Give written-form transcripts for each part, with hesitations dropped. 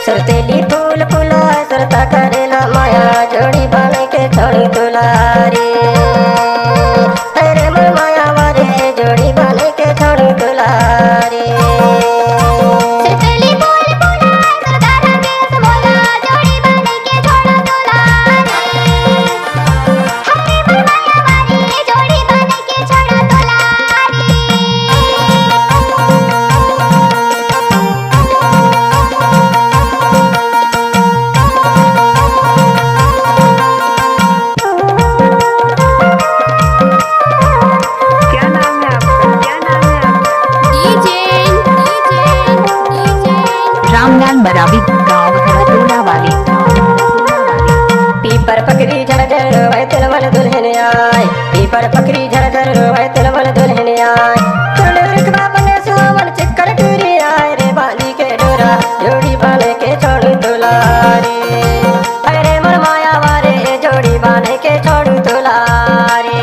सुरतेली फूल फूला सुरता करेला माया जोड़ी बन के छोड़ी दुलारी। अरे मोर माया वारे जोड़ी बन के छोड़ी दुलारी। रामलाल मरावी गाँव हरतोला वाले। पीपर पकड़ी झरझर रोए तिलवन दुल्हन आए। पीपर पकड़ी झरझर रोए तिलवन दुल्हन आए। तुरने रुकवा बने सुहावन चिक्कर टूरी आए रे बाली के डोरा जोड़ी बन के छोड़ी दुलारी। अरे मोर माया वारे जोड़ी बन के छोड़ी दुलारी।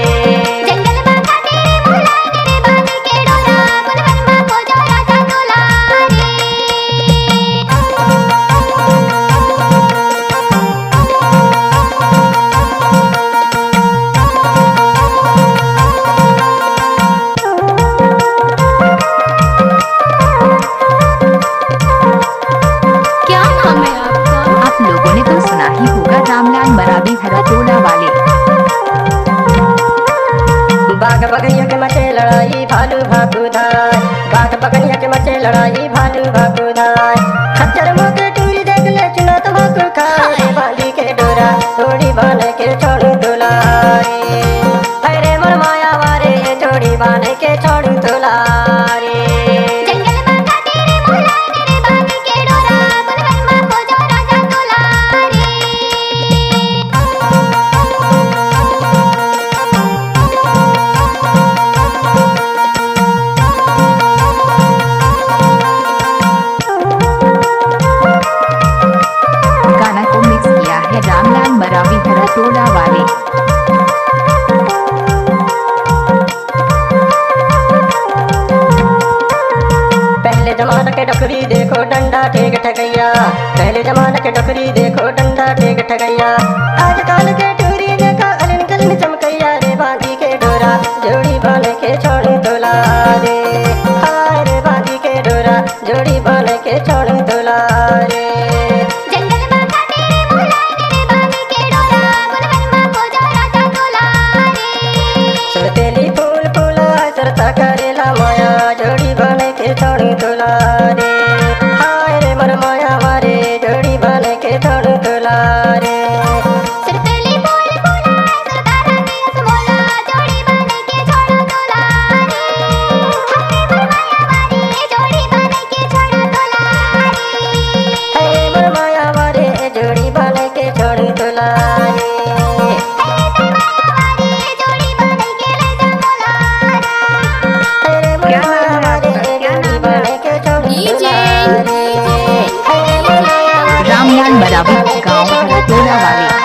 आप लोगों ने तो सुना ही होगा रामलाल मरावी हरतोला वाले। बाघ बगैया के मचे लड़ाई भालू भागुधार। बाघ बगैया के मचे लड़ाई भालू भागुधार। खच्चर मोके टूरी देख ले चुना तो भागु खाए बाली के डोरा जोड़ी बन के छोड़ी दुलारी। अरे मोर माया वारे जोड़ी बन के छोड़ी दुलारी। गाना को मिक्स किया है रामलाल मरावी हरतोला वाले। पहले जमाना के डकरी देखो डंडा टेक ठगैया। पहले जमाना के डकरी देखो डंडा टेक ठगैया। आजकल के टूरी देखो अलिन गलिन चमकैया रे बांधी के डोरा जोड़ी बन के छोड़ी दुलारे। हाय रे बांधी के डोरा जोड़ी बन के छोड़ी दुलारे। सुरतेली फूल फूला सुरता करेला माया जोड़ी बन के छोड़ी दुलारे। हाय रे मोर माया वारे जोड़ी बन के छोड़ी दुलारे। हाय मोर माया वारे जोड़ी बन के छोड़ी दुलारे। अरे मोर माया वारे जोड़ी बन के छोड़ी दुलारे। रामलाल मरावी गाँव हरतोला वाले।